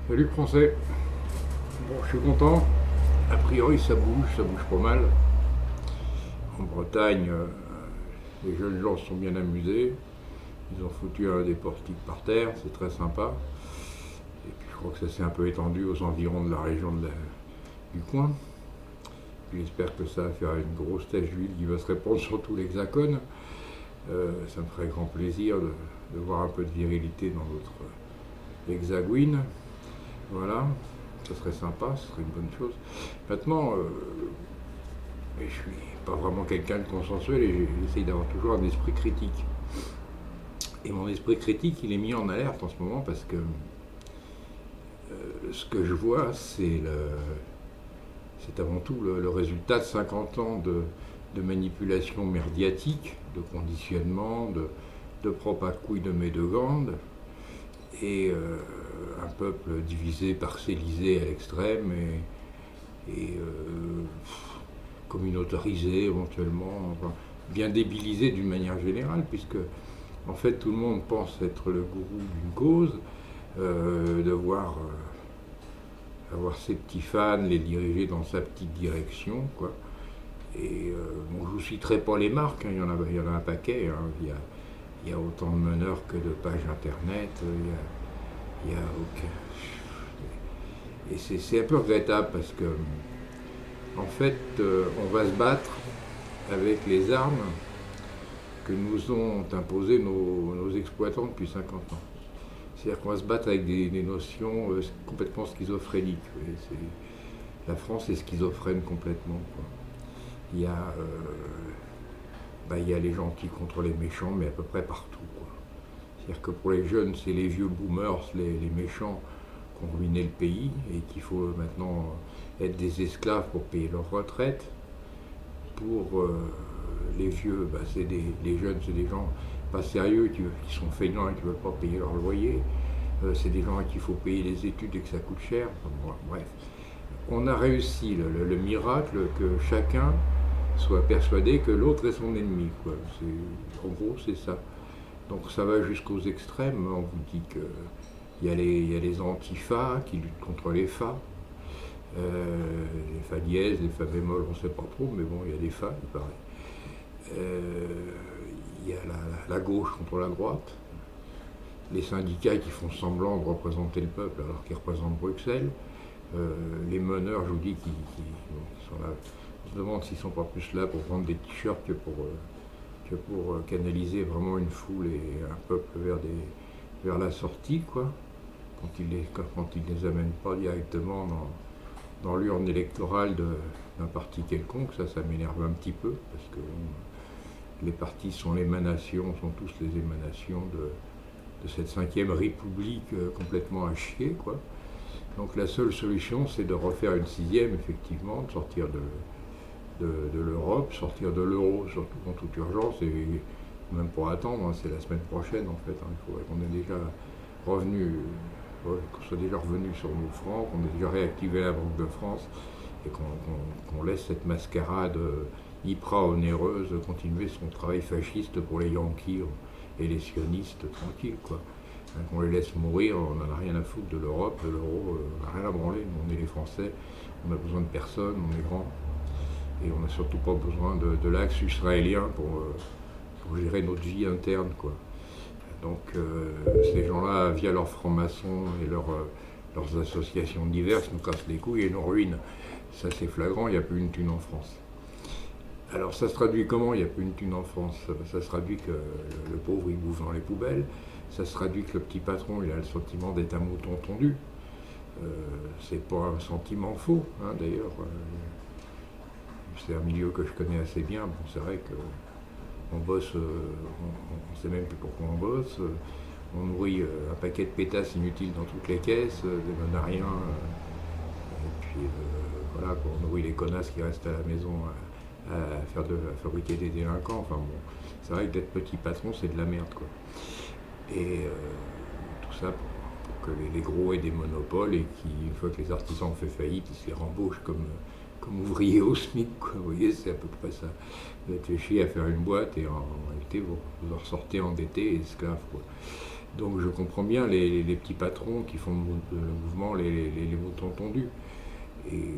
Salut français. Bon, je suis content. A priori, ça bouge pas mal. En Bretagne, les jeunes gens se sont bien amusés. Ils ont foutu des portiques par terre, c'est très sympa. Et puis je crois que ça s'est un peu étendu aux environs de la région du coin. Puis j'espère que ça va faire une grosse tache d'huile qui va se répandre sur tout l'Hexagone. Ça me ferait grand plaisir de voir un peu de virilité dans notre hexagouine. Voilà, ça serait sympa, ce serait une bonne chose. Maintenant, je suis pas vraiment quelqu'un de consensuel et j'essaye d'avoir toujours un esprit critique. Et mon esprit critique, il est mis en alerte en ce moment parce que ce que je vois, c'est avant tout le résultat de 50 ans de manipulation médiatique, de conditionnement, de propre à couilles de mes deux gandes, et un peuple divisé, parcellisé à l'extrême et communautarisé éventuellement, enfin, bien débilisé d'une manière générale, puisque en fait tout le monde pense être le gourou d'une cause, devoir avoir ses petits fans, les diriger dans sa petite direction, quoi. Et bon, je vous citerai pas les marques, hein, il y en a un paquet, hein. Il y a autant de meneurs que de pages internet, il y a aucun... Et c'est un peu regrettable parce que, en fait, on va se battre avec les armes que nous ont imposées nos exploitants depuis 50 ans. C'est-à-dire qu'on va se battre avec des notions complètement schizophréniques. La France est schizophrène complètement, quoi. Il y a, il y a les gentils contre les méchants, mais à peu près partout, quoi. C'est-à-dire que pour les jeunes, c'est les vieux boomers, les méchants, qui ont ruiné le pays et qu'il faut maintenant être des esclaves pour payer leur retraite. Pour les vieux, les jeunes, c'est des gens pas sérieux, qui sont feignants et qui ne veulent pas payer leur loyer. C'est des gens à qui il faut payer les études et que ça coûte cher. Enfin, bon, bref, on a réussi le miracle que chacun soit persuadé que l'autre est son ennemi, quoi. En gros, c'est ça. Donc ça va jusqu'aux extrêmes. On vous dit qu'il y a les antifas qui luttent contre les fa. Les fa dièse, les fa bémol, on ne sait pas trop, mais bon, il y a des fa, il paraît. Il y a la gauche contre la droite, les syndicats qui font semblant de représenter le peuple alors qu'ils représentent Bruxelles, les meneurs, je vous dis, qui sont là. On se demande s'ils ne sont pas plus là pour vendre des t-shirts que pour canaliser vraiment une foule et un peuple vers la sortie, quoi, quand ils les amènent pas directement dans l'urne électorale d'un parti quelconque. Ça m'énerve un petit peu, parce que les partis sont tous les émanations de cette 5e République complètement à chier, quoi. Donc la seule solution, c'est de refaire une 6e, effectivement, de sortir de l'Europe, sortir de l'euro, surtout en toute urgence, et même pour attendre, hein, c'est la semaine prochaine, en fait, hein. Il faudrait qu'on ait déjà qu'on soit déjà revenu sur nos francs, qu'on ait déjà réactivé la Banque de France, et qu'on laisse cette mascarade hyper onéreuse continuer son travail fasciste pour les Yankees et les sionistes tranquilles, quoi. Hein, qu'on les laisse mourir, on n'en a rien à foutre de l'Europe, de l'euro, on n'a rien à branler. Nous, on est les Français, on a besoin de personne, on est grand, et on n'a surtout pas besoin de l'axe israélien pour gérer notre vie interne, quoi. Donc ces gens-là, via leurs francs-maçons et leurs associations diverses, nous cassent les couilles et nous ruinent. Ça, c'est flagrant, il n'y a plus une thune en France. Alors ça se traduit comment? Il n'y a plus une thune en France. Ça se traduit que le pauvre, il bouffe dans les poubelles. Ça se traduit que le petit patron, il a le sentiment d'être un mouton tondu. C'est pas un sentiment faux, hein, d'ailleurs. C'est un milieu que je connais assez bien. Bon, c'est vrai qu'on bosse, on ne sait même plus pourquoi on bosse. On nourrit un paquet de pétasses inutiles dans toutes les caisses, des manariens. Et puis voilà, on nourrit les connasses qui restent à la maison à fabriquer des délinquants. Enfin bon, c'est vrai que d'être petit patron, c'est de la merde, quoi. Et tout ça pour que les gros aient des monopoles et une fois que les artisans ont fait faillite, ils se les rembauchent comme ouvriers au SMIC, quoi. Vous voyez, c'est à peu près ça. Vous êtes fait chier à faire une boîte et en réalité, vous en ressortez endetté et esclave, quoi. Donc je comprends bien les petits patrons qui font le mouvement, les moutons tondus. Et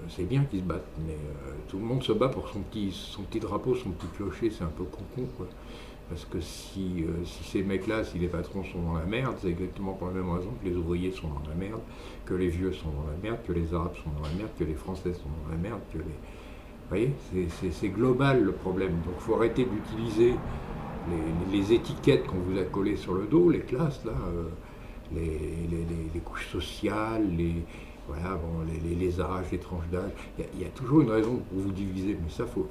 c'est bien qu'ils se battent, mais tout le monde se bat pour son petit drapeau, son petit clocher, c'est un peu con, quoi. Parce que si ces mecs-là, si les patrons sont dans la merde, c'est exactement pour la même raison que les ouvriers sont dans la merde, que les vieux sont dans la merde, que les arabes sont dans la merde, que les français sont dans la merde, que les... Vous voyez, c'est global le problème. Donc il faut arrêter d'utiliser les étiquettes qu'on vous a collées sur le dos, les classes, là, les couches sociales, voilà, bon, les âges, les tranches d'âge. Il y a toujours une raison pour vous diviser, mais ça, faut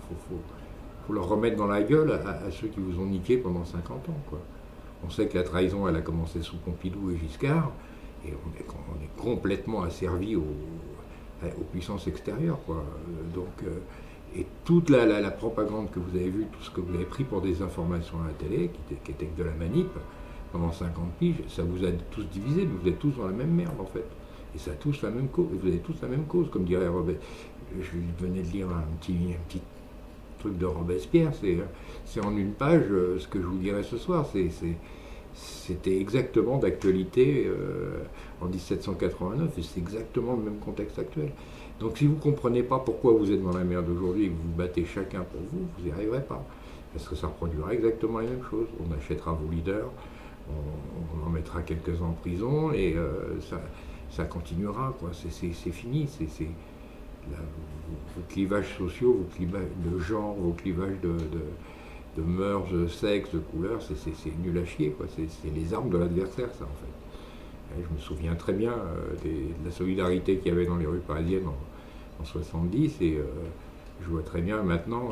leur remettre dans la gueule à ceux qui vous ont niqué pendant 50 ans, quoi. On sait que la trahison, elle a commencé sous Pompidou et Giscard, et on est complètement asservi aux puissances extérieures, quoi. Et toute la propagande que vous avez vue, tout ce que vous avez pris pour des informations à la télé, qui était que de la manip, pendant 50 piges, ça vous a tous divisés, mais vous êtes tous dans la même merde, en fait. Et ça a tous la même cause, vous avez tous la même cause, comme dirait Robert. Je venais de lire un petit truc de Robespierre, c'est en une page ce que je vous dirai ce soir. C'était exactement d'actualité en 1789, et c'est exactement le même contexte actuel. Donc si vous ne comprenez pas pourquoi vous êtes dans la merde aujourd'hui et que vous vous battez chacun pour vous, vous n'y arriverez pas. Parce que ça reproduira exactement les mêmes choses. On achètera vos leaders, on en mettra quelques-uns en prison, et ça continuera, quoi. C'est fini. Vos clivages sociaux, vos clivages de genre, vos clivages de mœurs, de sexe, de couleurs, c'est nul à chier, quoi. C'est les armes de l'adversaire, ça, en fait. Et je me souviens très bien de la solidarité qu'il y avait dans les rues parisiennes en 70, et je vois très bien maintenant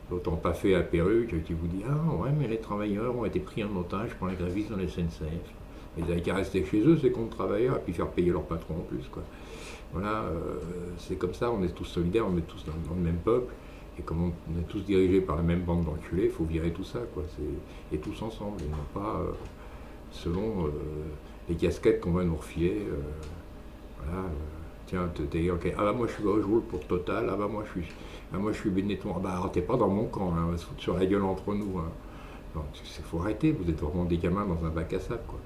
l'autre pas fait à perruque qui vous dit « Ah ouais, mais les travailleurs ont été pris en otage par les grévistes dans les SNCF. Ils n'avaient qu'à rester chez eux, ces comptes travailleurs, et puis faire payer leur patron en plus, quoi. » Voilà, c'est comme ça, on est tous solidaires, on est tous dans le même peuple, et comme on est tous dirigés par la même bande d'enculés, il faut virer tout ça, quoi. Et tous ensemble, et non pas selon les casquettes qu'on va nous refiler. Voilà, tiens, okay. Ah bah moi je roule pour Total, moi je suis Benetton, ah bah t'es pas dans mon camp, hein, on va se foutre sur la gueule entre nous. Hein. Il faut arrêter, vous êtes vraiment des gamins dans un bac à sable, quoi.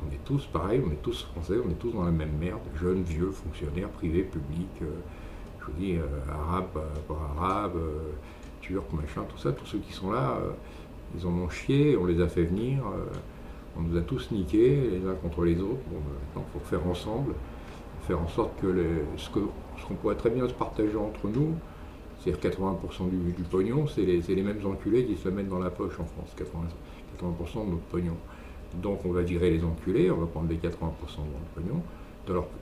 On est tous pareils, on est tous français, on est tous dans la même merde, jeunes, vieux, fonctionnaires, privés, publics, je vous dis, arabes, pas arabes, turcs, machin, tout ça, tous ceux qui sont là, ils en ont chié, on les a fait venir, on nous a tous niqués, les uns contre les autres. Bon, maintenant, il faut faire ensemble, faire en sorte que ce qu'on pourrait très bien se partager entre nous, c'est-à-dire 80% du pognon, c'est les mêmes enculés qui se le mettent dans la poche en France, 80% de notre pognon. Donc on va virer les enculés, on va prendre les 80%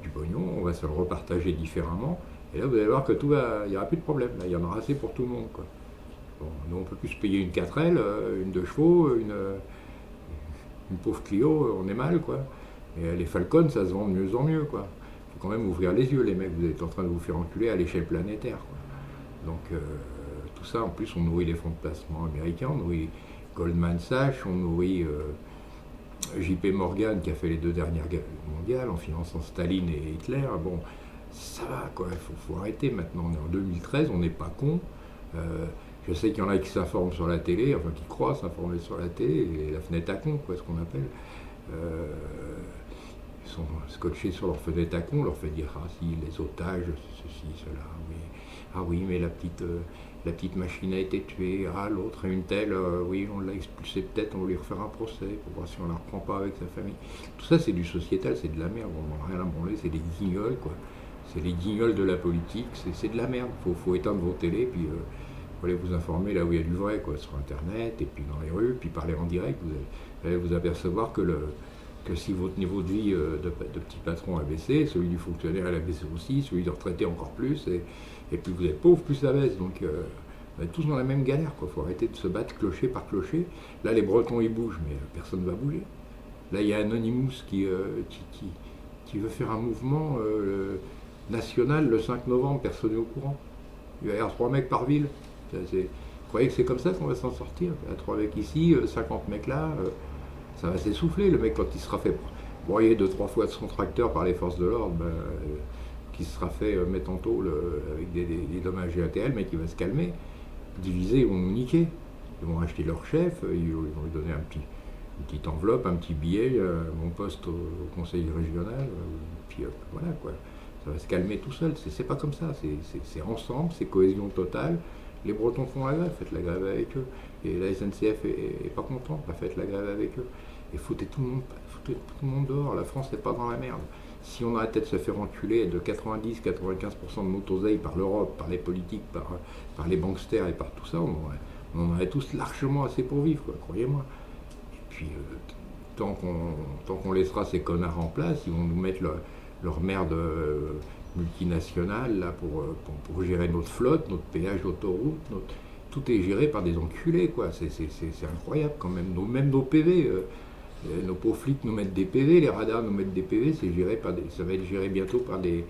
du pognon, on va se le repartager différemment, et là vous allez voir que il n'y aura plus de problème, là, il y en aura assez pour tout le monde, quoi. Bon, nous on peut plus se payer une 4L, une 2 chevaux, une pauvre Clio, on est mal, quoi. Et les Falcons, ça se vend de mieux en mieux, quoi. Il faut quand même ouvrir les yeux, les mecs, vous êtes en train de vous faire enculer à l'échelle planétaire, quoi. Donc tout ça, en plus on nourrit les fonds de placement américains, on nourrit Goldman Sachs, on nourrit JP Morgan qui a fait les 2 dernières guerres mondiales en finançant Staline et Hitler. Bon, ça va, quoi, faut arrêter maintenant. On est en 2013, on n'est pas con. Je sais qu'il y en a qui s'informent sur la télé, enfin qui croient s'informer sur la télé, et la fenêtre à con, quoi, ce qu'on appelle. Ils sont scotchés sur leur fenêtre à con, on leur fait dire « Ah si, les otages, ceci, cela, oui. Ah oui, mais la petite machine a été tuée, ah l'autre, une telle, oui, on l'a expulsée peut-être, on va lui refaire un procès pour voir si on la reprend pas avec sa famille. » Tout ça, c'est du sociétal, c'est de la merde, on n'en a rien à branler, c'est des guignols, quoi. C'est les guignols de la politique, c'est de la merde. Faut éteindre vos télés, puis faut aller vous informer là où il y a du vrai, quoi, sur Internet, et puis dans les rues, puis parler en direct. Vous allez vous apercevoir que si votre niveau de vie de petit patron a baissé, celui du fonctionnaire a baissé aussi, celui du retraité encore plus, et plus vous êtes pauvre, plus ça baisse. Donc on est tous dans la même galère, quoi. Faut arrêter de se battre clocher par clocher. Là, les Bretons, ils bougent, mais personne ne va bouger. Là, il y a Anonymous qui veut faire un mouvement national le 5 novembre, personne n'est au courant. Il va y avoir 3 mecs par ville. Vous croyez que c'est comme ça qu'on va s'en sortir? Il y a 3 mecs ici, 50 mecs là, ça va s'essouffler. Le mec, quand il sera fait broyer 2-3 fois de son tracteur par les forces de l'ordre, qui sera fait mettre en tôle avec des dommages GATL, mais qui va se calmer. Divisés, ils vont nous niquer. Ils vont acheter leur chef, ils vont lui donner une petite enveloppe, un petit billet, mon poste au conseil régional, puis voilà quoi. Ça va se calmer tout seul. C'est pas comme ça. C'est ensemble, c'est cohésion totale. Les Bretons font la grève, faites la grève avec eux. Et la SNCF est pas contente, faites la grève avec eux. Et foutez tout le monde dehors. La France n'est pas dans la merde. Si on arrêtait de se faire enculer de 90-95% de notre oseille par l'Europe, par les politiques, par les banksters et par tout ça, on en aurait tous largement assez pour vivre, quoi, croyez-moi. Et puis, tant qu'on laissera ces connards en place, ils vont nous mettre leur merde multinationale là, pour gérer notre flotte, notre péage d'autoroute. Tout est géré par des enculés, quoi. C'est incroyable quand même. Même nos PV. Nos pauvres flics nous mettent des PV, les radars nous mettent des PV, ça va être géré bientôt par des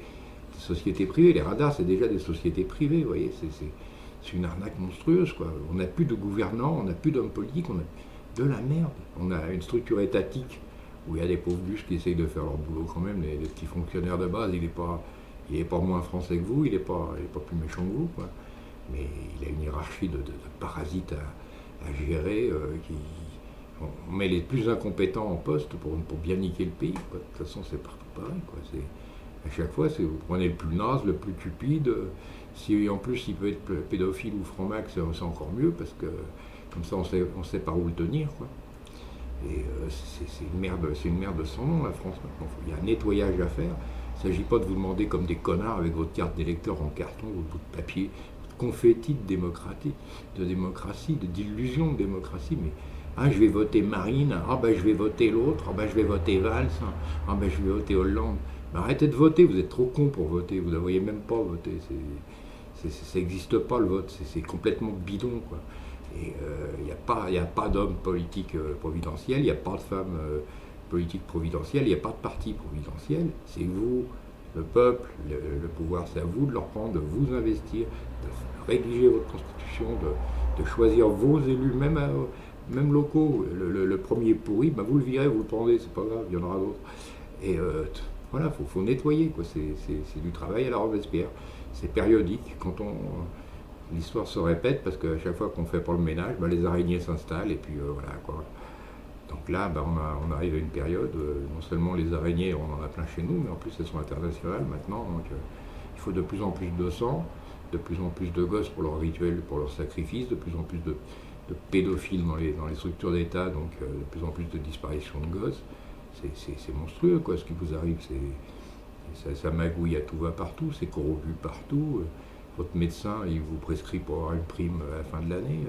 sociétés privées. Les radars, c'est déjà des sociétés privées, vous voyez, c'est une arnaque monstrueuse, quoi. On n'a plus de gouvernants, on n'a plus d'hommes politiques, on a de la merde. On a une structure étatique où il y a des pauvres bûches qui essayent de faire leur boulot quand même, les petits fonctionnaires de base, il est pas moins français que vous, il est pas plus méchant que vous, quoi. Mais il a une hiérarchie de parasites à gérer on met les plus incompétents en poste pour bien niquer le pays, quoi. De toute façon, c'est partout pareil, quoi. À chaque fois, vous prenez le plus naze, le plus cupide. Si en plus il peut être pédophile ou franc-mac, c'est encore mieux, parce que comme ça, on sait par où le tenir, quoi. Et c'est une merde sans nom, la France, maintenant. Il y a un nettoyage à faire. Il ne s'agit pas de vous demander comme des connards avec votre carte d'électeur en carton, votre bout de papier, confetti de démocratie, d'illusion de démocratie, mais je vais voter Marine, je vais voter l'autre, je vais voter Valls, je vais voter Hollande. Mais arrêtez de voter, vous êtes trop cons pour voter, vous ne voyez même pas voter. Ça n'existe pas le vote, c'est complètement bidon, quoi. Et il n'y a pas d'homme politique providentiel, il n'y a pas de femme politique providentielle, il n'y a pas de parti providentiel. C'est vous, le peuple, le pouvoir, c'est à vous de leur prendre, de vous investir, de rédiger votre constitution, de choisir vos élus, même locaux. Le premier pourri, vous le virez, vous le prendrez, c'est pas grave, il y en aura d'autres. Et voilà, faut nettoyer, quoi. C'est du travail à la Robespierre. C'est périodique. L'histoire se répète parce qu'à chaque fois qu'on fait pas le ménage, les araignées s'installent et puis voilà, quoi. Donc là, on arrive à une période, non seulement les araignées, on en a plein chez nous, mais en plus elles sont internationales maintenant. Donc il faut de plus en plus de sang, de plus en plus de gosses pour leur rituel, pour leur sacrifice, de plus en plus de pédophiles dans les structures d'État, donc de plus en plus de disparitions de gosses. C'est monstrueux, quoi, ce qui vous arrive. Ça magouille à tout va partout, c'est corrompu partout. Votre médecin, il vous prescrit pour avoir une prime à la fin de l'année.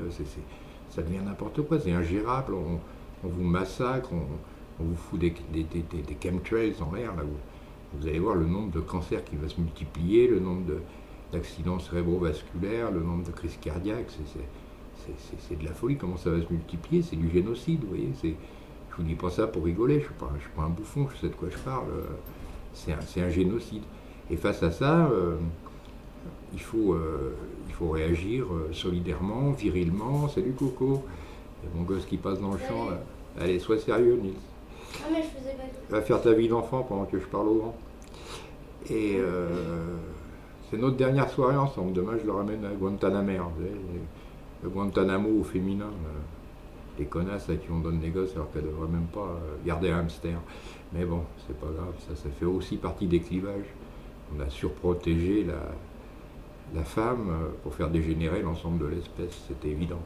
Ça devient n'importe quoi, c'est ingérable. On vous massacre, on vous fout des chemtrails en l'air. Là, vous allez voir le nombre de cancers qui va se multiplier, le nombre d'accidents cérébrovasculaires, le nombre de crises cardiaques. C'est de la folie, comment ça va se multiplier, c'est du génocide, vous voyez. Je vous dis pas ça pour rigoler, je suis pas un bouffon, je sais de quoi je parle. C'est un génocide. Et face à ça, il faut réagir solidairement, virilement. Salut Coco, il y a mon gosse qui passe dans le champ là. Allez, sois sérieux, Nils. Mais je faisais pas tout. Va faire ta vie d'enfant pendant que je parle au grand. Et c'est notre dernière soirée ensemble. Demain, je le ramène à Guantanamo. Le Guantanamo au féminin. Les connasses à qui on donne les gosses alors qu'elles ne devraient même pas garder un hamster. Mais bon, c'est pas grave, ça fait aussi partie des clivages. On a surprotégé la femme pour faire dégénérer l'ensemble de l'espèce, c'était évident.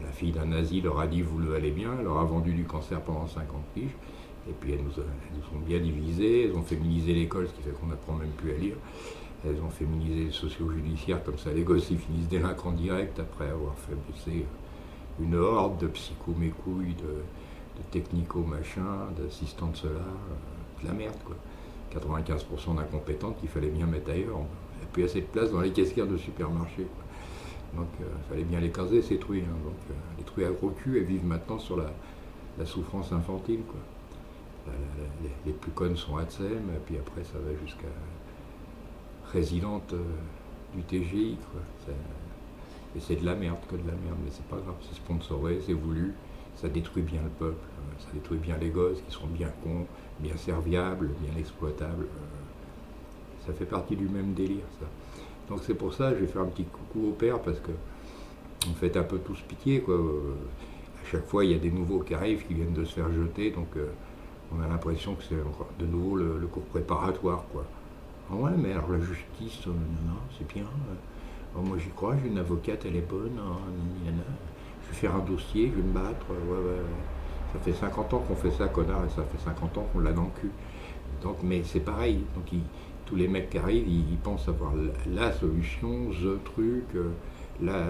La fille d'un nazi leur a dit vous le allez bien, elle leur a vendu du cancer pendant 50 piges, et puis elles nous ont bien divisés, elles ont féminisé l'école, ce qui fait qu'on n'apprend même plus à lire. Elles ont féminisé les socio-judiciaires, comme ça les gosses ils finissent délinquants direct après avoir fait bosser une horde de psycho-mécouilles, de technico-machin, d'assistants de cela, de la merde, quoi. 95% d'incompétentes qu'il fallait bien mettre ailleurs. Il n'y a plus assez de place dans les caissières de supermarché, quoi. Donc il fallait bien les caser, ces truies. Hein. Donc les truies à gros cul, elles vivent maintenant sur la souffrance infantile, quoi. Les plus connes sont ATSEM, et puis après ça va jusqu'à résidente du TGI, quoi. Et c'est de la merde, que de la merde, mais c'est pas grave, c'est sponsoré, c'est voulu, ça détruit bien le peuple, ça détruit bien les gosses qui sont bien cons, bien serviables, bien exploitables. Ça fait partie du même délire, ça. Donc c'est pour ça que je vais faire un petit coucou au père, parce que on fait un peu tous pitié, quoi. à chaque fois, il y a des nouveaux qui arrivent, qui viennent de se faire jeter, donc on a l'impression que c'est de nouveau le cours préparatoire, quoi. Ah ouais, mais alors la justice, non, c'est bien. Oh, moi j'y crois, j'ai une avocate, elle est bonne. Je vais faire un dossier, je vais me battre. Ouais, ouais, ouais. Ça fait 50 ans qu'on fait ça, connard, et ça fait 50 ans qu'on l'a dans le cul. Donc, mais c'est pareil. Donc, tous les mecs qui arrivent, ils pensent avoir la solution, the truc, la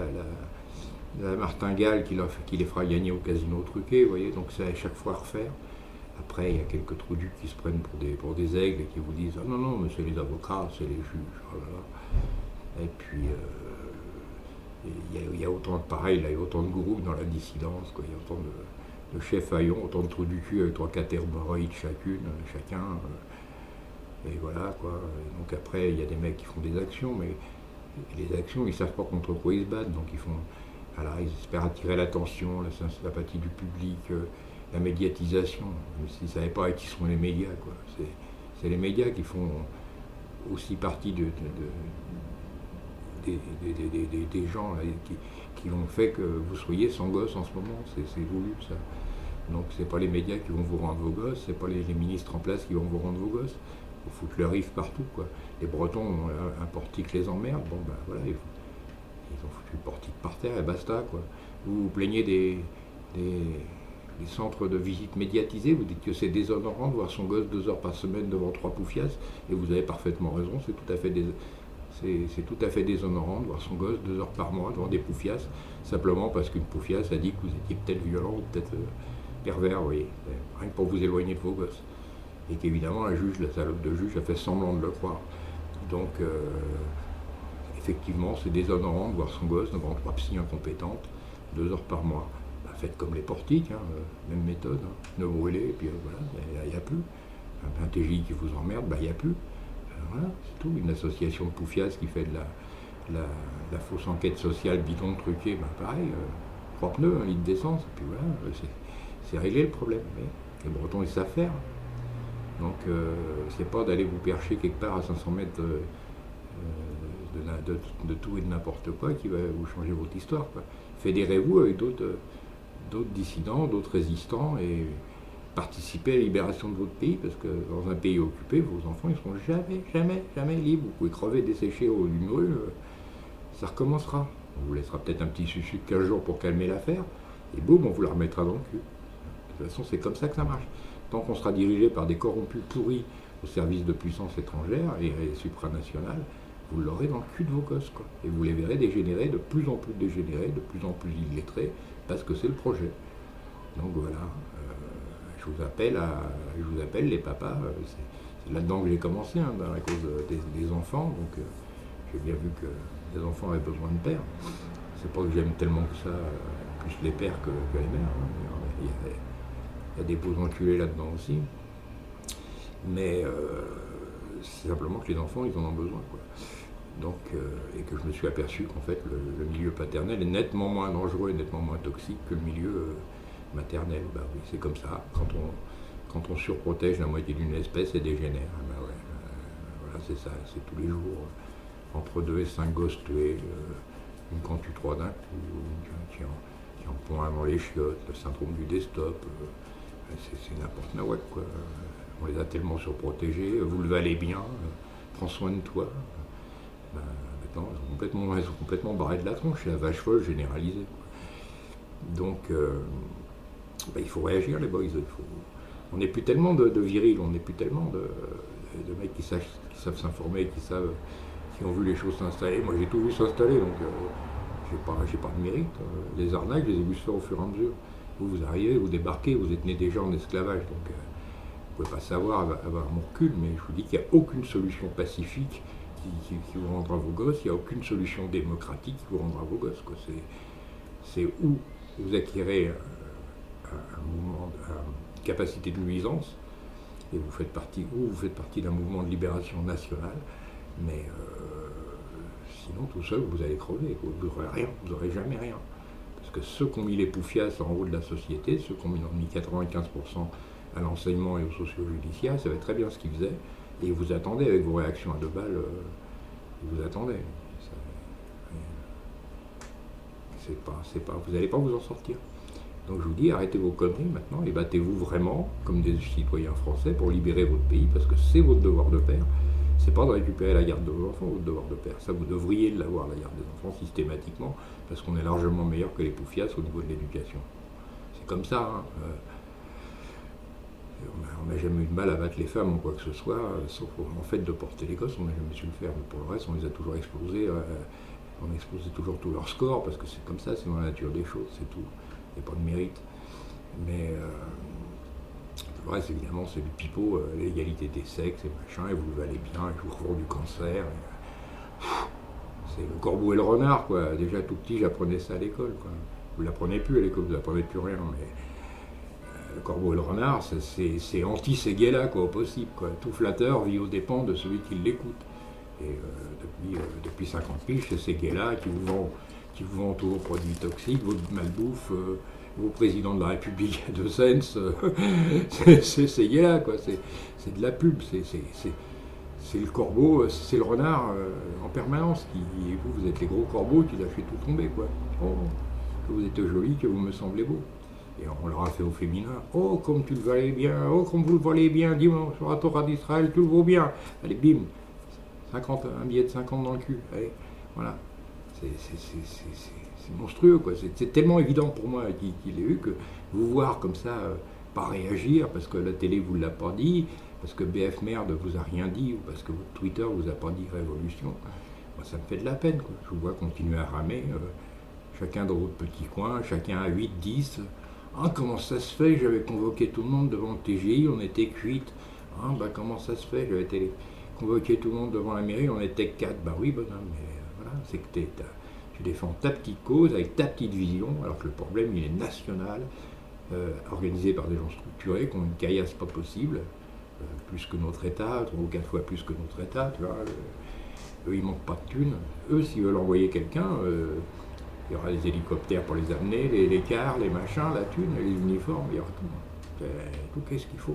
martingale qui les fera gagner au casino truqué, vous voyez. Donc, c'est à chaque fois à refaire. Après, il y a quelques trous du qui se prennent pour des aigles et qui vous disent ah non, non, mais c'est les avocats, c'est les juges. Oh là là. Et puis, il y a autant de pareil, là, il y a autant de gourous dans la dissidence, quoi. Il y a autant de chefs haillons, autant de trous du cul avec 3-4 hémorroïdes chacun. Et voilà, quoi. Et donc après, il y a des mecs qui font des actions, mais les actions, ils ne savent pas contre quoi ils se battent. Donc voilà, ils espèrent attirer l'attention, la sympathie du public, la médiatisation. Même s'ils ne savaient pas qui sont les médias, quoi. C'est les médias qui font aussi partie des gens là, qui ont fait que vous soyez sans gosse en ce moment. C'est voulu, ça. Donc c'est pas les médias qui vont vous rendre vos gosses, c'est pas les ministres en place qui vont vous rendre vos gosses. Il faut foutre le riff partout, quoi. Les Bretons ont un portique les emmerde, bon ben voilà, ils ont foutu le portique par terre et basta, quoi. Vous vous plaignez des centres de visite médiatisés, vous dites que c'est déshonorant de voir son gosse 2 heures par semaine devant 3 poufiasses, et vous avez parfaitement raison, c'est tout à fait déshonorant de voir son gosse 2 heures par mois devant des poufiasses, simplement parce qu'une poufiasse a dit que vous étiez peut-être violent ou peut-être pervers, vous voyez, rien que pour vous éloigner de vos gosses. Et qu'évidemment, la salope de juge, a fait semblant de le croire. Donc, effectivement, c'est déshonorant de voir son gosse devant 3 psys incompétentes 2 heures par mois. Bah, faites comme les portiques, hein, même méthode, hein. Ne brûlez, et puis voilà, il n'y a plus. Un TJ qui vous emmerde, bah, il n'y a plus. Voilà, c'est tout. Une association de poufiasses qui fait de la fausse enquête sociale bidon truquée, bah, pareil, 3 pneus, 1 litre d'essence, et puis voilà, c'est réglé le problème. Mais les Bretons, ils savent faire. Donc, c'est pas d'aller vous percher quelque part à 500 mètres de tout et de n'importe quoi qui va vous changer votre histoire, quoi. Fédérez-vous avec d'autres dissidents, d'autres résistants et participez à la libération de votre pays, parce que dans un pays occupé, vos enfants, ils seront jamais libres. Vous pouvez crever, dessécher au haut d'une rue, ça recommencera. On vous laissera peut-être un petit succic de 15 jours pour calmer l'affaire, et boum, on vous la remettra dans le cul. De toute façon, c'est comme ça que ça marche. Tant qu'on sera dirigé par des corrompus pourris au service de puissances étrangères et supranationales, vous l'aurez dans le cul de vos gosses, quoi. Et vous les verrez dégénérer, de plus en plus dégénérés, de plus en plus illettrés, parce que c'est le projet. Donc voilà, je vous appelle les papas, c'est là-dedans que j'ai commencé, hein, dans la cause des enfants, donc j'ai bien vu que les enfants avaient besoin de pères. C'est pas que j'aime tellement que ça, plus les pères que les mères, hein. Il y a des beaux enculés là-dedans aussi, mais c'est simplement que les enfants, ils en ont besoin, quoi. Donc, et que je me suis aperçu qu'en fait, le milieu paternel est nettement moins dangereux et nettement moins toxique que le milieu maternel. Bah oui, c'est comme ça. Quand on surprotège la moitié d'une espèce, elle dégénère. Bah ouais, voilà, c'est ça, c'est tous les jours. Entre 2 et 5 gosses tués, une quand tue 3 d'un coup, qui en pond un dans les chiottes, le syndrome du desktop. C'est n'importe nawak, quoi. On les a tellement surprotégés, vous le valez bien, prends soin de toi. Ben, maintenant, ils sont complètement barrés de la tronche, c'est la vache folle généralisée, quoi. Donc, il faut réagir, les boys. On n'est plus tellement de virils, on n'est plus tellement de mecs qui savent s'informer, qui ont vu les choses s'installer. Moi, j'ai tout vu s'installer, donc j'ai pas de mérite. Les arnaques, je les ai vus se faire au fur et à mesure. Vous arrivez, vous débarquez, vous êtes nés déjà en esclavage, donc vous ne pouvez pas savoir avoir mon recul, mais je vous dis qu'il n'y a aucune solution pacifique qui vous rendra vos gosses, il n'y a aucune solution démocratique qui vous rendra vos gosses, quoi. C'est où vous acquérez une capacité de nuisance, et vous faites partie d'un mouvement de libération nationale, mais sinon tout seul vous allez crever, vous n'aurez rien, vous n'aurez jamais rien. Parce que ceux qui ont mis les poufiasses en haut de la société, ceux qui ont mis 95% à l'enseignement et au socio-judiciaire, savaient très bien ce qu'ils faisaient, et ils vous attendaient avec vos réactions à 2 balles, ils vous attendaient. Vous n'allez pas vous en sortir. Donc je vous dis, arrêtez vos conneries maintenant et battez-vous vraiment comme des citoyens français pour libérer votre pays, parce que c'est votre devoir de père. C'est pas de récupérer la garde de vos enfants, votre devoir de père. Ça, vous devriez l'avoir, la garde des enfants, systématiquement, parce qu'on est largement meilleur que les poufias au niveau de l'éducation. C'est comme ça. Hein. On n'a jamais eu de mal à battre les femmes ou quoi que ce soit, sauf en fait de porter les gosses, on n'a jamais su le faire. Mais pour le reste, on les a toujours explosés. On explosait toujours tous leurs scores, parce que c'est comme ça, c'est dans la nature des choses, c'est tout. Il n'y a pas de mérite. Mais le reste, évidemment, c'est du pipeau, l'égalité des sexes et machin, et vous le valez bien, et je vous revends du cancer. C'est le corbeau et le renard, quoi. Déjà tout petit, j'apprenais ça à l'école, quoi. Vous ne l'apprenez plus à l'école, vous n'apprenez plus rien, mais le corbeau et le renard, c'est anti ces gays-là, quoi, au possible, quoi. Tout flatteur vit aux dépens de celui qui l'écoute. Et depuis 50 piges, c'est ces gays-là qui vous vendent tous vos produits toxiques, votre malbouffe, vos présidents de la République de Sens, c'est ces gays-là, quoi. C'est de la pub, c'est le corbeau, c'est le renard en permanence. Et vous êtes les gros corbeaux qui l'a fait tout tomber, quoi. Oh, que vous êtes joli, que vous me semblez beau. Et on leur a fait au féminin. Oh, comme tu le valais bien, oh, comme vous le valez bien, dimanche sur la Torah d'Israël, tu le vaux bien. Allez, bim, un billet de 50 dans le cul. Allez, voilà. C'est monstrueux, quoi. C'est tellement évident pour moi qu'il ait eu que vous voir comme ça, pas réagir, parce que la télé vous l'a pas dit, parce que BF Merde vous a rien dit, ou parce que votre Twitter vous a pas dit révolution, moi, ça me fait de la peine, quoi. Je vous vois continuer à ramer, chacun dans votre petit coin, chacun à 8, 10. Ah, comment ça se fait? J'avais convoqué tout le monde devant le TGI, on était cuite. Ah, bah comment ça se fait? J'avais convoqué tout le monde devant la mairie, on était 4. Bah oui, bonhomme, mais voilà, c'est que tu défends ta petite cause avec ta petite vision, alors que le problème, il est national, organisé par des gens structurés, qui ont une caillasse pas possible, plus que notre État, 3 ou 4 fois plus que notre État, tu vois. Eux, ils manquent pas de thunes. Eux, s'ils veulent envoyer quelqu'un, il y aura des hélicoptères pour les amener, les cars, les machins, la thune, les uniformes, il y aura tout. Tout qu'est-ce qu'il faut.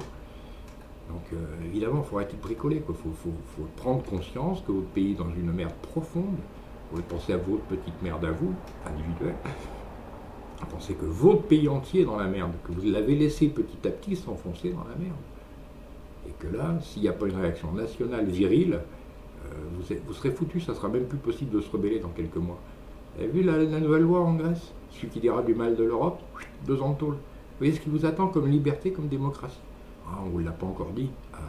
Donc évidemment, il faut arrêter de bricoler. Il faut prendre conscience que votre pays est dans une merde profonde. Vous pensez à votre petite merde à vous, individuelle. Vous pensez que votre pays entier est dans la merde, que vous l'avez laissé petit à petit s'enfoncer dans la merde. Et que là, s'il n'y a pas une réaction nationale virile, vous serez foutu, ça sera même plus possible de se rebeller dans quelques mois. Vous avez vu la nouvelle loi en Grèce? Celui qui dira du mal de l'Europe, 2 ans de tôle. Vous voyez ce qui vous attend comme liberté, comme démocratie? Ah, on ne vous l'a pas encore dit. Ah,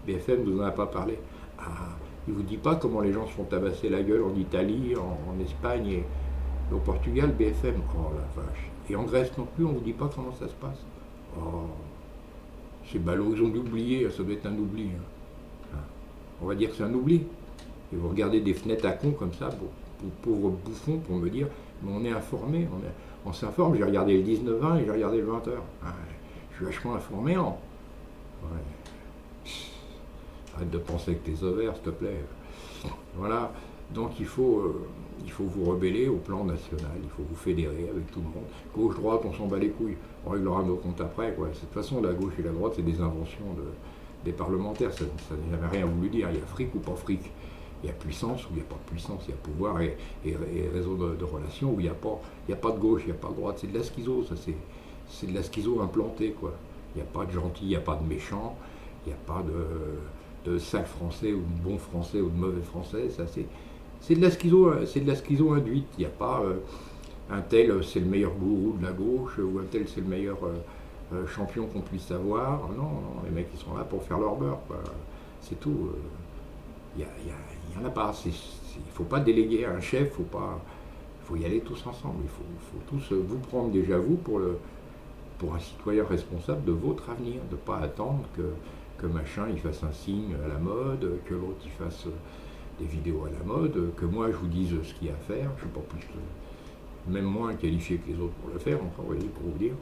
BFM ne vous en a pas parlé. Ah, il ne vous dit pas comment les gens se font tabasser la gueule en Italie, en Espagne et au Portugal, BFM. Oh la vache. Et en Grèce non plus, on ne vous dit pas comment ça se passe. Oh, c'est ballot, ils ont oublié, ça doit être un oubli. Hein. On va dire que c'est un oubli. Et vous regardez des fenêtres à con comme ça, pauvres bouffons, pour me dire, mais on est informé, on s'informe. J'ai regardé le 19-20 et j'ai regardé le 20h. Je suis vachement informé. Ouais. Arrête de penser avec tes ovaires, s'il te plaît. Voilà. Donc il faut vous rebeller au plan national. Il faut vous fédérer avec tout le monde. Gauche, droite, on s'en bat les couilles. On réglera nos comptes après. Quoi. De toute façon, la gauche et la droite, c'est des inventions des parlementaires. Ça n'a jamais rien voulu dire. Il y a fric ou pas fric. Il y a puissance ou il n'y a pas de puissance. Il y a pouvoir et réseau de relations où il n'y a pas de gauche, il n'y a pas de droite. C'est de la schizo, ça. C'est de la schizo implantée, quoi. Il n'y a pas de gentil, il n'y a pas de méchant, il n'y a pas de sale français ou de bon français ou de mauvais français. Ça, c'est de la schizo induite. Il n'y a pas un tel c'est le meilleur gourou de la gauche ou un tel c'est le meilleur champion qu'on puisse avoir. Non, les mecs ils sont là pour faire leur beurre, quoi. C'est tout. Il n'y en a pas. Il ne faut pas déléguer à un chef, il faut y aller tous ensemble. Il faut tous vous prendre déjà vous pour un citoyen responsable de votre avenir, de ne pas attendre que machin il fasse un signe à la mode, que l'autre il fasse des vidéos à la mode, que moi je vous dise ce qu'il y a à faire. Je ne suis pas plus, même moins qualifié que les autres pour le faire, encore, voyez, pour vous dire.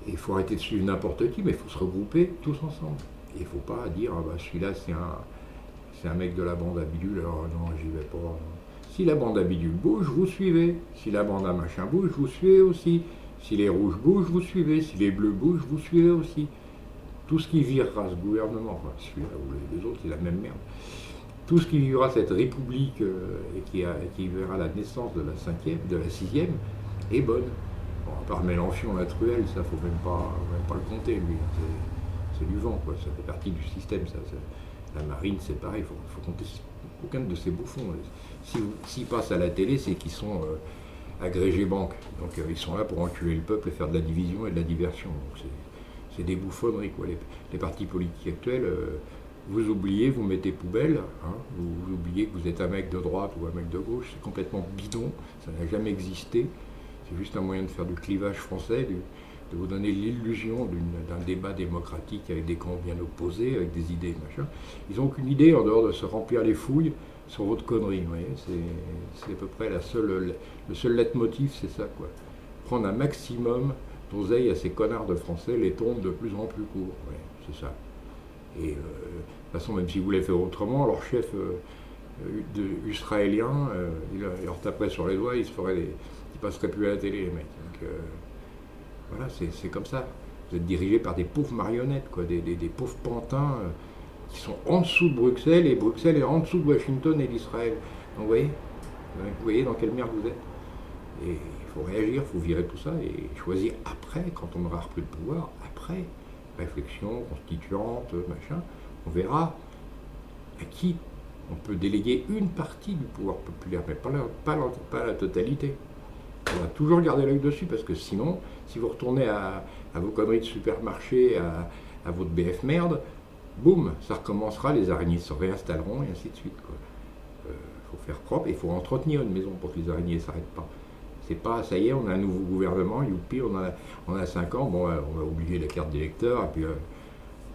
Et il faut arrêter de suivre n'importe qui, mais il faut se regrouper tous ensemble. Et il ne faut pas dire, ah bah celui-là c'est un mec de la bande à bidule, alors non, j'y vais pas. Si la bande à bidule bouge, vous suivez. Si la bande à machin bouge, vous suivez aussi. Si les rouges bougent, vous suivez. Si les bleus bougent, vous suivez aussi. Tout ce qui virera ce gouvernement, enfin celui-là ou les autres, c'est la même merde. Tout ce qui vivra cette république et qui verra la naissance de la 5e, de la 6e, est bonne. Bon, à part Mélenchon, la truelle, ça, faut même pas le compter, lui. C'est du vent, quoi. Ça fait partie du système, ça. La marine, c'est pareil, il faut compter aucun de ces bouffons. S'ils passent à la télé, c'est qu'ils sont agrégés banques. Donc ils sont là pour enculer le peuple et faire de la division et de la diversion. Donc c'est des bouffonneries, quoi. Les partis politiques actuels, vous oubliez, vous mettez poubelle, hein, vous oubliez que vous êtes un mec de droite ou un mec de gauche, c'est complètement bidon, ça n'a jamais existé. C'est juste un moyen de faire du clivage français, de vous donner l'illusion d'un débat démocratique avec des camps bien opposés, avec des idées, machin. Ils n'ont aucune idée en dehors de se remplir les fouilles sur votre connerie. Vous voyez, c'est à peu près le seul leitmotiv, c'est ça, quoi. Prendre un maximum d'oseille à ces connards de Français, les tombes de plus en plus courts. Ouais, c'est ça. Et de toute façon, même si vous voulez faire autrement, leur chef israélien, il leur taperait sur les doigts, ils passeraient plus à la télé, les mecs. Donc, voilà, c'est comme ça. Vous êtes dirigé par des pauvres marionnettes, quoi, des pauvres pantins qui sont en dessous de Bruxelles, et Bruxelles est en dessous de Washington et d'Israël. Donc vous voyez dans quelle merde vous êtes. Et il faut réagir, il faut virer tout ça et choisir après, quand on aura repris le pouvoir, après, réflexion constituante, machin, on verra à qui on peut déléguer une partie du pouvoir populaire, mais pas la totalité. On va toujours garder l'œil dessus, parce que sinon, si vous retournez à vos conneries de supermarché, à votre BF merde, boum, ça recommencera, les araignées se réinstalleront, et ainsi de suite. Il faut faire propre, et il faut entretenir une maison pour que les araignées ne s'arrêtent pas. C'est pas, ça y est, on a un nouveau gouvernement, youpi, on a 5 ans, bon, on va oublier la carte d'électeur, et puis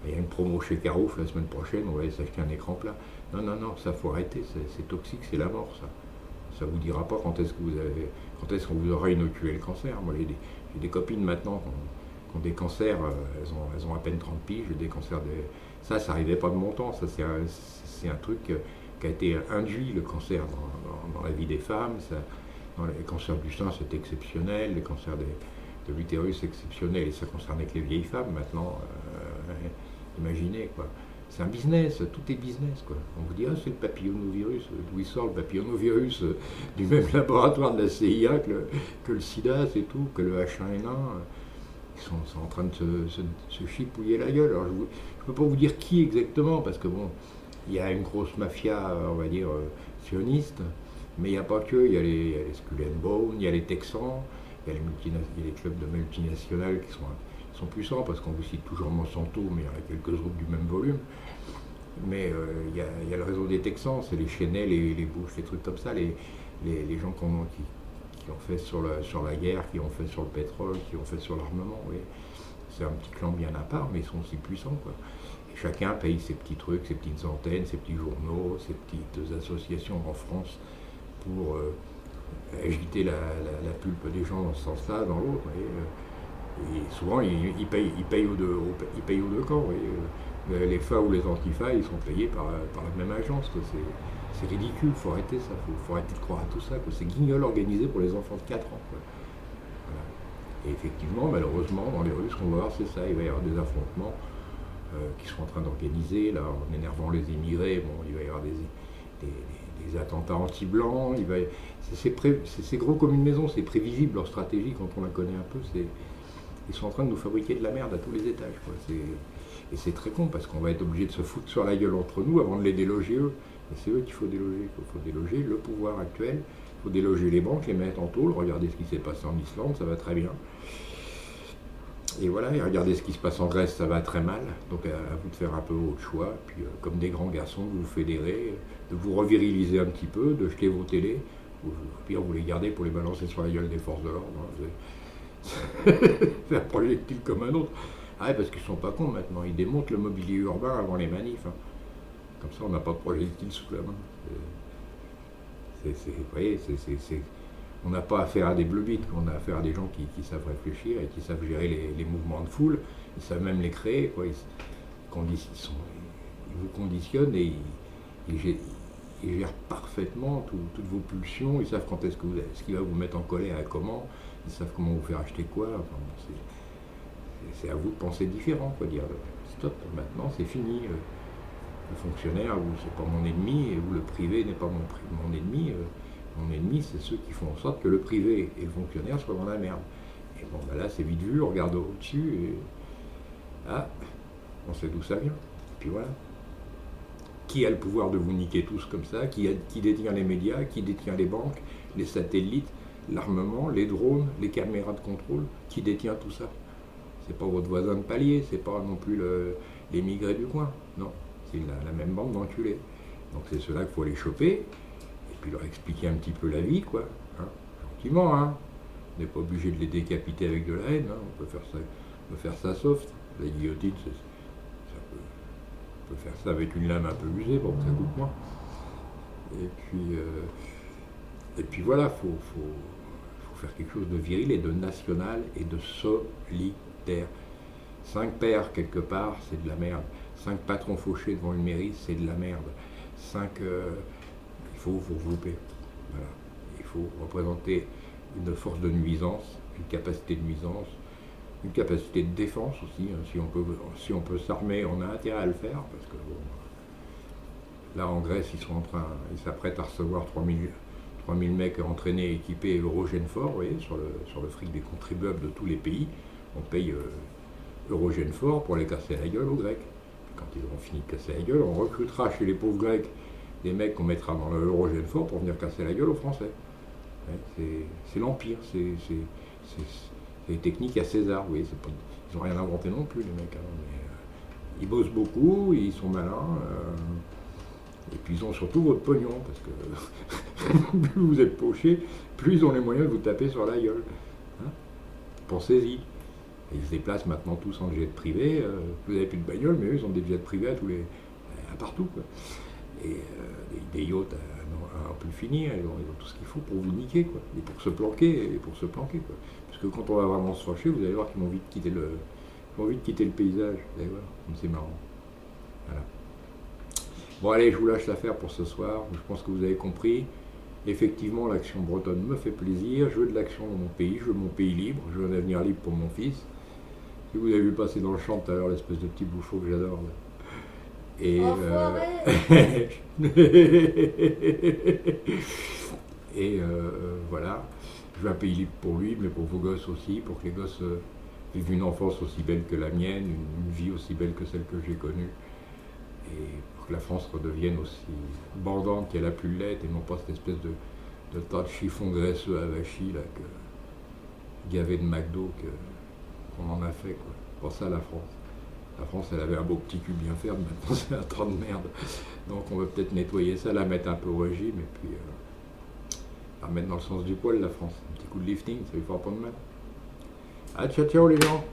il y a une promo chez Carouf la semaine prochaine, on va aller s'acheter un écran plat. Non, ça faut arrêter, c'est toxique, c'est la mort, ça. Ça vous dira pas quand est-ce qu'on vous aura inoculé le cancer. Moi, j'ai des copines maintenant qui ont des cancers, elles ont à peine 30 piges, des cancers Ça n'arrivait pas de mon temps, ça c'est un truc qui a été induit, le cancer, dans la vie des femmes. Dans les cancers du sein, c'est exceptionnel, les cancers de l'utérus, exceptionnel, et ça concernait que les vieilles femmes maintenant. Imaginez, quoi. C'est un business, tout est business, quoi. On vous dit, c'est le papillomavirus, d'où il sort le papillomavirus, du même laboratoire de la CIA que le sida, c'est tout, que le H1N1. Ils sont en train de se chipouiller la gueule. Alors je ne peux pas vous dire qui exactement, parce que bon, il y a une grosse mafia, on va dire, sioniste, mais il n'y a pas que, il y a les Skull and Bones, il y a les Texans, il y a les clubs de multinationales qui sont puissants, parce qu'on vous cite toujours Monsanto, mais il y en a quelques autres du même volume. Mais il y a le réseau des Texans, c'est les Chenel, les Bush, les trucs comme ça, les gens qui ont fait sur la guerre, qui ont fait sur le pétrole, qui ont fait sur l'armement. Oui. C'est un petit clan bien à part, mais ils sont aussi puissants, quoi. Et chacun paye ses petits trucs, ses petites antennes, ses petits journaux, ses petites associations en France pour agiter la pulpe des gens dans ce sens-là, dans l'autre. Et souvent, ils payent aux deux camps. Les FA ou les antifas, ils sont payés par la même agence. C'est ridicule, il faut arrêter ça, faut arrêter de croire à tout ça. C'est guignol organisé pour les enfants de 4 ans. Quoi. Voilà. Et effectivement, malheureusement, dans les rues, ce qu'on va voir, c'est ça. Il va y avoir des affrontements qui sont en train d'organiser, là, en énervant les immigrés. Bon, il va y avoir des attentats anti-blancs. C'est gros comme une maison, c'est prévisible leur stratégie quand on la connaît un peu. Ils sont en train de nous fabriquer de la merde à tous les étages. Quoi. Et c'est très con parce qu'on va être obligé de se foutre sur la gueule entre nous avant de les déloger eux. Et c'est eux qu'il faut déloger. Il faut déloger le pouvoir actuel, il faut déloger les banques, les mettre en tôle. Regardez ce qui s'est passé en Islande, ça va très bien. Et voilà, et regardez ce qui se passe en Grèce, ça va très mal. Donc à vous de faire un peu votre choix. Puis comme des grands garçons, vous vous fédérez, de vous reviriliser un petit peu, de jeter vos télés. Ou au pire, vous les gardez pour les balancer sur la gueule des forces de l'ordre. C'est un projectile comme un autre. Ah ouais, parce qu'ils sont pas cons maintenant, ils démontent le mobilier urbain avant les manifs. Hein. Comme ça, on n'a pas de projectile sous la main. Vous voyez, on n'a pas affaire à des bleubites, on a affaire à des gens qui savent réfléchir et qui savent gérer les mouvements de foule, ils savent même les créer. Quoi. Ils vous conditionnent et ils gèrent parfaitement toutes vos pulsions, ils savent quand est-ce qu'il va vous mettre en colère et comment, ils savent comment vous faire acheter quoi. Enfin, c'est à vous de penser différent, quoi, dire stop, maintenant c'est fini. Le fonctionnaire, c'est pas mon ennemi, ou le privé n'est pas mon ennemi. Mon ennemi, c'est ceux qui font en sorte que le privé et le fonctionnaire soient dans la merde. Et bon, ben là, c'est vite vu, on regarde au-dessus et. Ah, on sait d'où ça vient. Et puis voilà. Qui a le pouvoir de vous niquer tous comme ça? Qui détient les médias? Qui détient les banques, les satellites, l'armement, les drones, les caméras de contrôle? Qui détient tout ça? C'est pas votre voisin de palier, c'est pas non plus les migrés du coin. Non, c'est la même bande d'enculés. Donc c'est ceux-là qu'il faut aller choper, et puis leur expliquer un petit peu la vie, quoi. Hein, gentiment, hein. On n'est pas obligé de les décapiter avec de la haine, hein. On peut faire ça soft. La guillotine, on peut faire ça avec une lame un peu usée, bon, ça coûte moins. Et puis voilà, faut faire quelque chose de viril et de national et de solidaire. 5 pères quelque part, c'est de la merde. 5 patrons fauchés devant une mairie, c'est de la merde. 5, il faut regrouper. Voilà. Il faut représenter une force de nuisance, une capacité de nuisance, une capacité de défense aussi. Hein. Si on peut s'armer, on a intérêt à le faire, parce que bon, là en Grèce, ils s'apprêtent à recevoir 3000 mecs entraînés, équipés, Eurogène fort, vous voyez, sur le fric des contribuables de tous les pays. On paye Eurogène fort pour les casser la gueule aux Grecs. Puis quand ils auront fini de casser la gueule, on recrutera chez les pauvres Grecs des mecs qu'on mettra dans l'Eurogène fort pour venir casser la gueule aux Français. Ouais, c'est l'Empire, c'est les techniques à César, vous voyez, ils n'ont rien inventé non plus, les mecs. Hein, mais, ils bossent beaucoup, ils sont malins, et puis ils ont surtout votre pognon, parce que plus vous êtes poché, plus ils ont les moyens de vous taper sur la gueule. Hein, pensez-y. Et ils se déplacent maintenant tous en jet privé, vous n'avez plus de bagnole, mais eux, ils ont des jets privés à partout, quoi. Et des yachts à en plus finir, ils ont tout ce qu'il faut pour vous niquer, quoi. Et pour se planquer, quoi. Parce que quand on va vraiment se fâcher, vous allez voir qu'ils vont vite quitter le paysage, vous allez voir, comme c'est marrant. Voilà. Bon allez, je vous lâche l'affaire pour ce soir, je pense que vous avez compris. Effectivement, l'action bretonne me fait plaisir, je veux de l'action dans mon pays, je veux mon pays libre, je veux un avenir libre pour mon fils. Si vous avez vu passer dans le champ tout à l'heure l'espèce de petit bouffon que j'adore, là. Et, voilà, je veux un pays libre pour lui, mais pour vos gosses aussi, pour que les gosses vivent une enfance aussi belle que la mienne, une vie aussi belle que celle que j'ai connue, et pour que la France redevienne aussi bandante qu'elle a pu l'être, et non pas cette espèce de tas de chiffons graisseux avachis là, gavé de McDo qu'on en a fait, quoi. Pour ça, la France. La France, elle avait un beau petit cul bien ferme, maintenant c'est un tas de merde. Donc on va peut-être nettoyer ça, la mettre un peu au régime, et puis la remettre dans le sens du poil, la France. Un petit coup de lifting, ça lui fera pas de mal. Ah, ciao, ciao les gens!